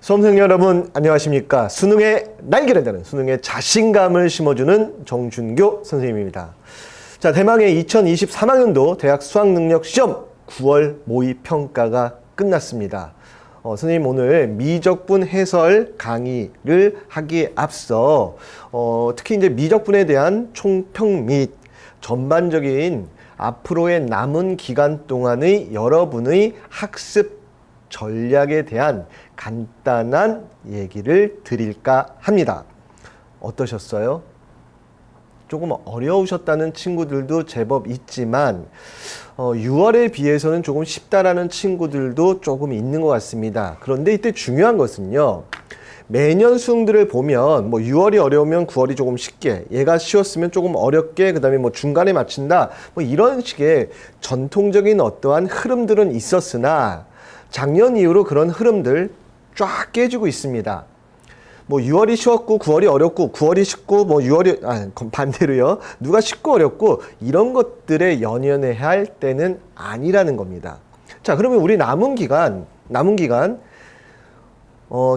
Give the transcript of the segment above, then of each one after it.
수험생 여러분 안녕하십니까. 수능의 날개를 다는 수능의 자신감을 심어주는 정준교 선생님입니다. 자, 대망의 2023학년도 대학 수학능력시험 9월 모의평가가 끝났습니다. 선생님 오늘 미적분 해설 강의를 하기에 앞서 특히 이제 미적분에 대한 총평 및 전반적인 앞으로의 남은 기간 동안의 여러분의 학습 전략에 대한 간단한 얘기를 드릴까 합니다. 어떠셨어요? 조금 어려우셨다는 친구들도 제법 있지만 6월에 비해서는 조금 쉽다라는 친구들도 조금 있는 것 같습니다. 그런데 이때 중요한 것은요. 매년 수능들을 보면 뭐 6월이 어려우면 9월이 조금 쉽게, 얘가 쉬웠으면 조금 어렵게, 그 다음에 뭐 중간에 맞춘다, 뭐 이런 식의 전통적인 어떠한 흐름들은 있었으나 작년 이후로 그런 흐름들 쫙 깨지고 있습니다. 뭐 6월이 쉬웠고 9월이 어렵고 9월이 쉽고 뭐 6월이 반대로요. 누가 쉽고 어렵고 이런 것들에 연연해야 할 때는 아니라는 겁니다. 자, 그러면 우리 남은 기간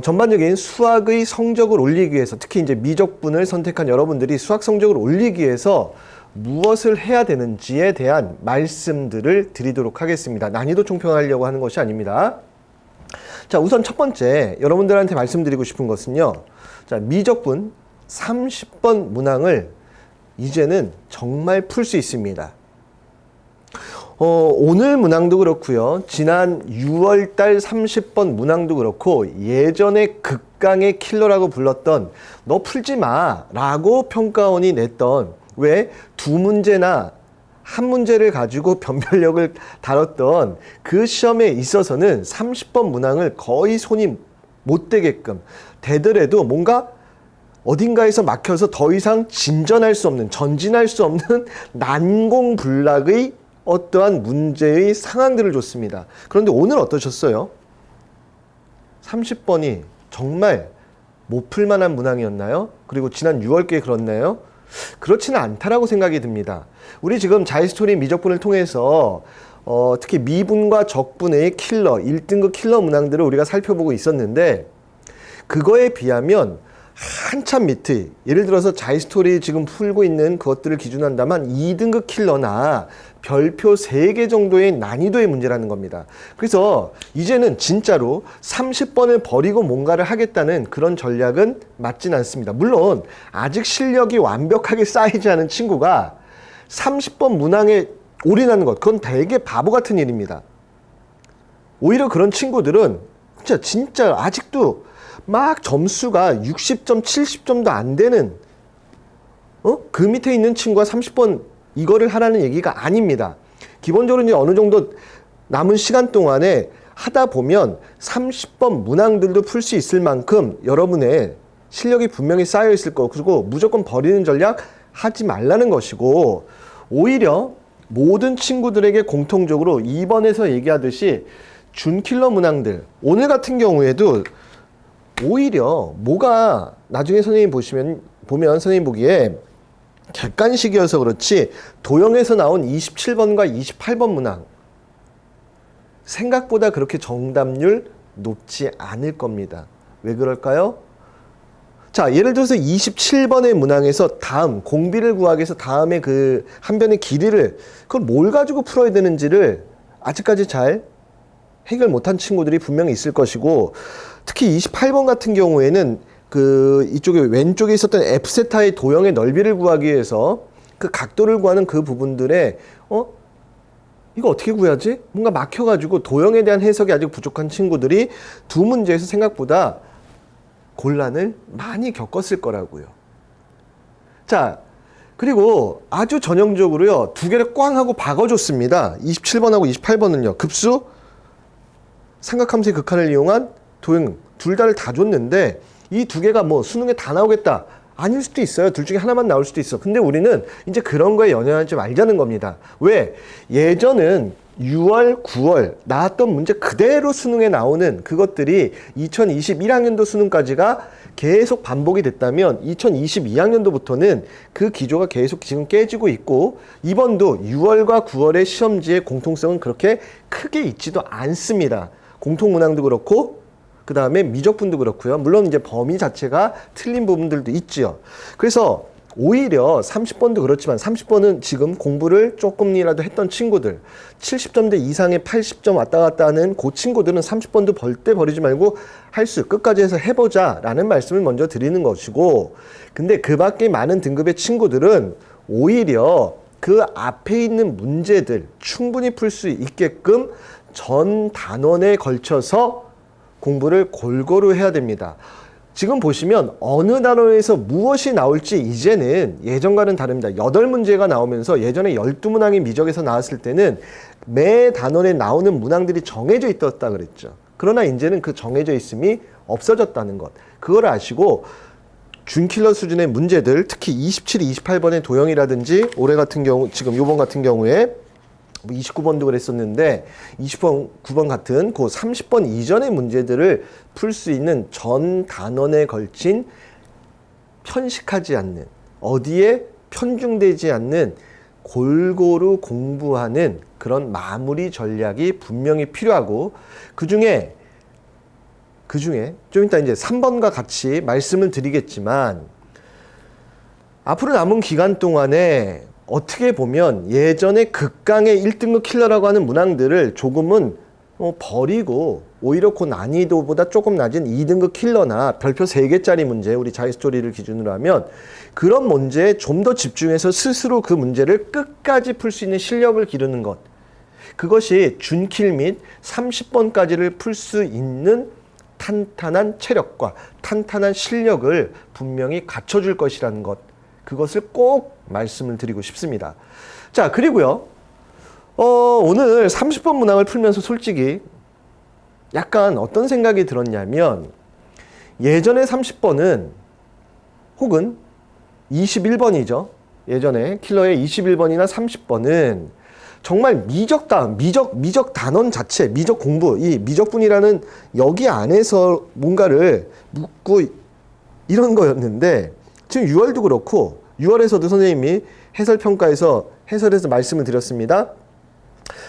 전반적인 수학의 성적을 올리기 위해서, 특히 이제 미적분을 선택한 여러분들이 수학 성적을 올리기 위해서 무엇을 해야 되는지에 대한 말씀들을 드리도록 하겠습니다. 난이도 총평하려고 하는 것이 아닙니다. 자, 우선 첫 번째 여러분들한테 말씀드리고 싶은 것은요. 자, 미적분 30번 문항을 이제는 정말 풀 수 있습니다. 오늘 문항도 그렇고요. 지난 6월달 30번 문항도 그렇고 예전에 극강의 킬러라고 불렀던 너 풀지 마 라고 평가원이 냈던, 왜 두 문제나 한 문제를 가지고 변별력을 다뤘던 그 시험에 있어서는 30번 문항을 거의 손이 못 대게끔, 되더라도 뭔가 어딘가에서 막혀서 더 이상 전진할 수 없는 난공불락의 어떠한 문제의 상황들을 줬습니다. 그런데 오늘 어떠셨어요? 30번이 정말 못 풀만한 문항이었나요? 그리고 지난 6월께 그렇나요? 그렇지는 않다라고 생각이 듭니다. 우리 지금 자이스토리 미적분을 통해서 특히 미분과 적분의 킬러, 1등급 킬러 문항들을 우리가 살펴보고 있었는데, 그거에 비하면 한참 밑의, 예를 들어서 자이스토리 지금 풀고 있는 그것들을 기준한다면 2등급 킬러나 별표 3개 정도의 난이도의 문제라는 겁니다. 그래서 이제는 진짜로 30번을 버리고 뭔가를 하겠다는 그런 전략은 맞진 않습니다. 물론 아직 실력이 완벽하게 쌓이지 않은 친구가 30번 문항에 올인하는 것, 그건 되게 바보 같은 일입니다. 오히려 그런 친구들은 진짜 아직도 막 점수가 60점, 70점도 안 되는 그 밑에 있는 친구가 30번 이거를 하라는 얘기가 아닙니다. 기본적으로 이제 어느 정도 남은 시간 동안에 하다 보면 30번 문항들도 풀 수 있을 만큼 여러분의 실력이 분명히 쌓여 있을 거고, 그리고 무조건 버리는 전략 하지 말라는 것이고, 오히려 모든 친구들에게 공통적으로 2번에서 얘기하듯이 준킬러 문항들, 오늘 같은 경우에도 오히려 뭐가 나중에 선생님 보면 선생님 보기에 객관식이어서 그렇지 도형에서 나온 27번과 28번 문항 생각보다 그렇게 정답률 높지 않을 겁니다. 왜 그럴까요? 자, 예를 들어서 27번의 문항에서 다음 공비를 구하기 위해서 다음에 그 한 변의 길이를, 그걸 뭘 가지고 풀어야 되는지를 아직까지 잘 해결 못한 친구들이 분명히 있을 것이고, 특히 28번 같은 경우에는 이쪽에 왼쪽에 있었던 F세타의 도형의 넓이를 구하기 위해서 그 각도를 구하는 그 부분들에 이거 어떻게 구해야지? 뭔가 막혀가지고 도형에 대한 해석이 아직 부족한 친구들이 두 문제에서 생각보다 곤란을 많이 겪었을 거라고요. 자, 그리고 아주 전형적으로요, 두 개를 꽝 하고 박아줬습니다. 27번하고 28번은요, 급수, 삼각함수의 극한을 이용한 도형 둘 다를 다 줬는데, 이 두 개가 뭐 수능에 다 나오겠다, 아닐 수도 있어요. 둘 중에 하나만 나올 수도 있어. 근데 우리는 이제 그런 거에 연연하지 말자는 겁니다. 왜? 예전은 6월, 9월 나왔던 문제 그대로 수능에 나오는 그것들이 2021학년도 수능까지가 계속 반복이 됐다면 2022학년도부터는 그 기조가 계속 지금 깨지고 있고, 이번도 6월과 9월의 시험지의 공통성은 그렇게 크게 있지도 않습니다. 공통 문항도 그렇고 그 다음에 미적분도 그렇고요. 물론 이제 범위 자체가 틀린 부분들도 있지요. 그래서 오히려 30번도 그렇지만 30번은 지금 공부를 조금이라도 했던 친구들, 70점대 이상의 80점 왔다 갔다 하는 그 친구들은 30번도 절대 버리지 말고 할 수 끝까지 해서 해보자 라는 말씀을 먼저 드리는 것이고, 근데 그 밖에 많은 등급의 친구들은 오히려 그 앞에 있는 문제들 충분히 풀 수 있게끔 전 단원에 걸쳐서 공부를 골고루 해야 됩니다. 지금 보시면 어느 단원에서 무엇이 나올지 이제는 예전과는 다릅니다. 8문제가 나오면서 예전에 12문항이 미적에서 나왔을 때는 매 단원에 나오는 문항들이 정해져 있었다 그랬죠. 그러나 이제는 그 정해져 있음이 없어졌다는 것. 그걸 아시고 준킬러 수준의 문제들, 특히 27, 28번의 도형이라든지 올해 같은 경우, 지금 요번 같은 경우에 29번도 그랬었는데 29번 같은 그 30번 이전의 문제들을 풀 수 있는 전 단원에 걸친 편식하지 않는, 어디에 편중되지 않는 골고루 공부하는 그런 마무리 전략이 분명히 필요하고, 그 중에 좀 이따 이제 3번과 같이 말씀을 드리겠지만, 앞으로 남은 기간 동안에 어떻게 보면 예전에 극강의 1등급 킬러라고 하는 문항들을 조금은 버리고 오히려 그 난이도보다 조금 낮은 2등급 킬러나 별표 3개짜리 문제, 우리 자이스토리를 기준으로 하면 그런 문제에 좀 더 집중해서 스스로 그 문제를 끝까지 풀 수 있는 실력을 기르는 것, 그것이 준킬 및 30번까지를 풀 수 있는 탄탄한 체력과 탄탄한 실력을 분명히 갖춰줄 것이라는 것, 그것을 꼭 말씀을 드리고 싶습니다. 자, 그리고요, 오늘 30번 문항을 풀면서 솔직히 약간 어떤 생각이 들었냐면, 예전에 30번은 혹은 21번이죠. 예전에 킬러의 21번이나 30번은 정말 미적 단원 자체, 미적 공부, 이 미적분이라는 여기 안에서 뭔가를 묻고 이런 거였는데, 지금 6월도 그렇고 6월에서도 선생님이 해설평가에서 해설해서 말씀을 드렸습니다.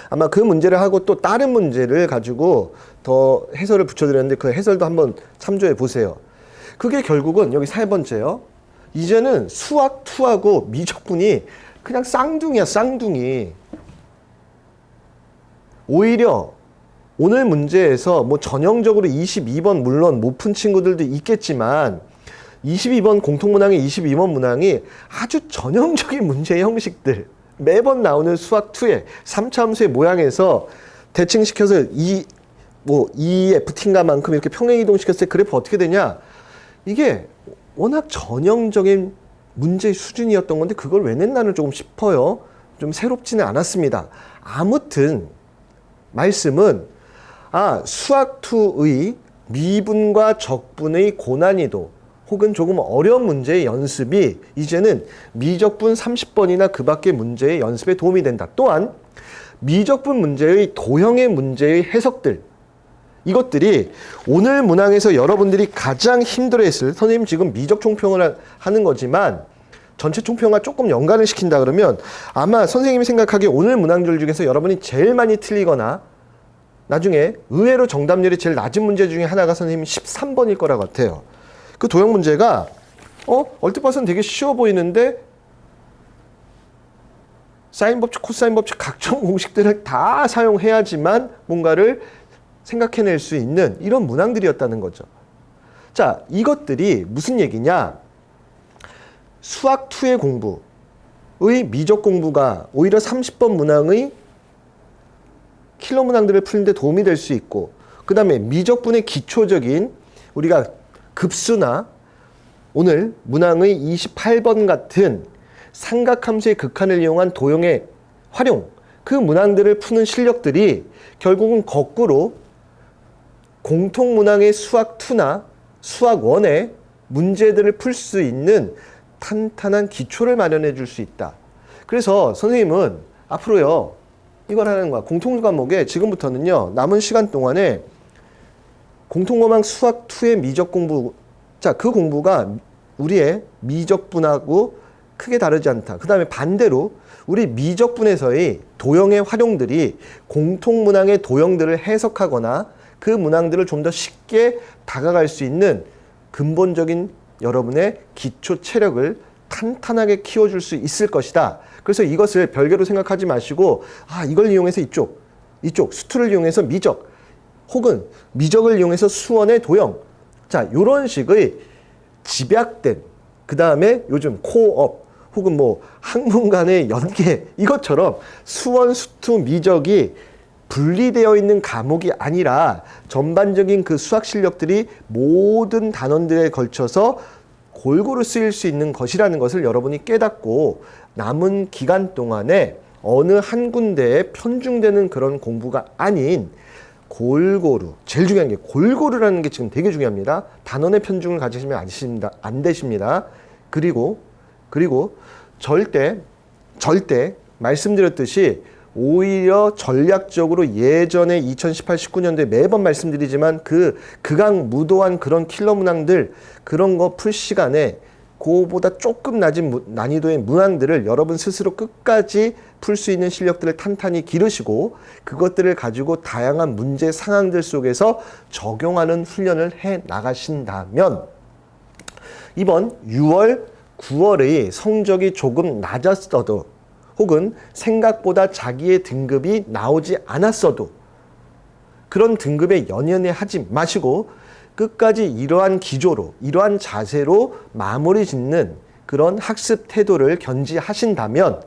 아마 그 문제를 하고 또 다른 문제를 가지고 더 해설을 붙여드렸는데 그 해설도 한번 참조해 보세요. 그게 결국은 여기 4번째요. 이제는 수학 2하고 미적분이 그냥 쌍둥이야, 쌍둥이. 오히려 오늘 문제에서 뭐 전형적으로 22번 물론 못 푼 친구들도 있겠지만 22번 공통문항의 22번 문항이 아주 전형적인 문제의 형식들, 매번 나오는 수학 2의 3차 함수의 모양에서 대칭시켜서 2FT인가만큼 이렇게 평행이동시켰을 때 그래프 어떻게 되냐, 이게 워낙 전형적인 문제의 수준이었던 건데 그걸 왜 냈나는 조금 싶어요. 좀 새롭지는 않았습니다. 아무튼 말씀은 수학 2의 미분과 적분의 고난이도 혹은 조금 어려운 문제의 연습이 이제는 미적분 30번이나 그 밖의 문제의 연습에 도움이 된다. 또한 미적분 문제의 도형의 문제의 해석들, 이것들이 오늘 문항에서 여러분들이 가장 힘들어했을, 선생님 지금 미적 총평을 하는 거지만 전체 총평과 조금 연관을 시킨다 그러면 아마 선생님이 생각하기에 오늘 문항들 중에서 여러분이 제일 많이 틀리거나 나중에 의외로 정답률이 제일 낮은 문제 중에 하나가 선생님 13번일 거라 같아요. 그 도형 문제가 얼핏 봐서는 되게 쉬워 보이는데 사인 법칙, 코사인 법칙 각종 공식들을 다 사용해야지만 뭔가를 생각해낼 수 있는 이런 문항들이었다는 거죠. 자, 이것들이 무슨 얘기냐? 수학 2의 공부의 미적 공부가 오히려 30번 문항의 킬러 문항들을 푸는데 도움이 될 수 있고, 그 다음에 미적분의 기초적인 우리가 급수나 오늘 문항의 28번 같은 삼각함수의 극한을 이용한 도형의 활용, 그 문항들을 푸는 실력들이 결국은 거꾸로 공통문항의 수학 2나 수학 1의 문제들을 풀 수 있는 탄탄한 기초를 마련해 줄 수 있다. 그래서 선생님은 앞으로요, 이걸 하는 거야. 공통과목에 지금부터는요, 남은 시간 동안에 공통과목 수학 2의 미적 공부, 자, 그 공부가 우리의 미적분하고 크게 다르지 않다. 그 다음에 반대로 우리 미적분에서의 도형의 활용들이 공통문항의 도형들을 해석하거나 그 문항들을 좀 더 쉽게 다가갈 수 있는 근본적인 여러분의 기초 체력을 탄탄하게 키워줄 수 있을 것이다. 그래서 이것을 별개로 생각하지 마시고 이걸 이용해서 이쪽 수투를 이용해서 미적 혹은 미적을 이용해서 수원의 도형, 자 이런 식의 집약된, 그 다음에 요즘 코업 혹은 뭐 학문 간의 연계, 이것처럼 수원, 수투, 미적이 분리되어 있는 과목이 아니라 전반적인 그 수학 실력들이 모든 단원들에 걸쳐서 골고루 쓰일 수 있는 것이라는 것을 여러분이 깨닫고 남은 기간 동안에 어느 한 군데에 편중되는 그런 공부가 아닌 골고루, 제일 중요한 게 골고루라는 게 지금 되게 중요합니다. 단원의 편중을 가지시면 안 되십니다. 그리고 절대 말씀드렸듯이 오히려 전략적으로 예전에 2018-19년도에 매번 말씀드리지만 그 극악무도한 그런 킬러 문항들, 그런 거 풀 시간에 그거보다 조금 낮은 난이도의 문항들을 여러분 스스로 끝까지 풀 수 있는 실력들을 탄탄히 기르시고 그것들을 가지고 다양한 문제 상황들 속에서 적용하는 훈련을 해 나가신다면 이번 6월, 9월의 성적이 조금 낮았어도 혹은 생각보다 자기의 등급이 나오지 않았어도 그런 등급에 연연해 하지 마시고 끝까지 이러한 기조로, 이러한 자세로 마무리 짓는 그런 학습 태도를 견지하신다면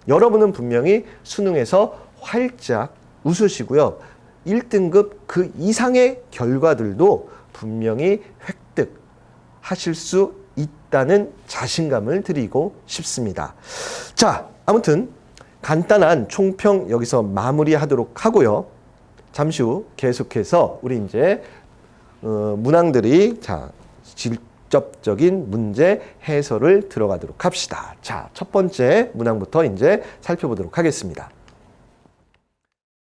여러분은 분명히 수능에서 활짝 웃으시고요. 1등급 그 이상의 결과들도 분명히 획득하실 수 있다는 자신감을 드리고 싶습니다. 자, 아무튼 간단한 총평 여기서 마무리하도록 하고요. 잠시 후 계속해서 우리 이제 문항들이 직접적인 문제 해설을 들어가도록 합시다. 자, 첫 번째 문항부터 이제 살펴보도록 하겠습니다.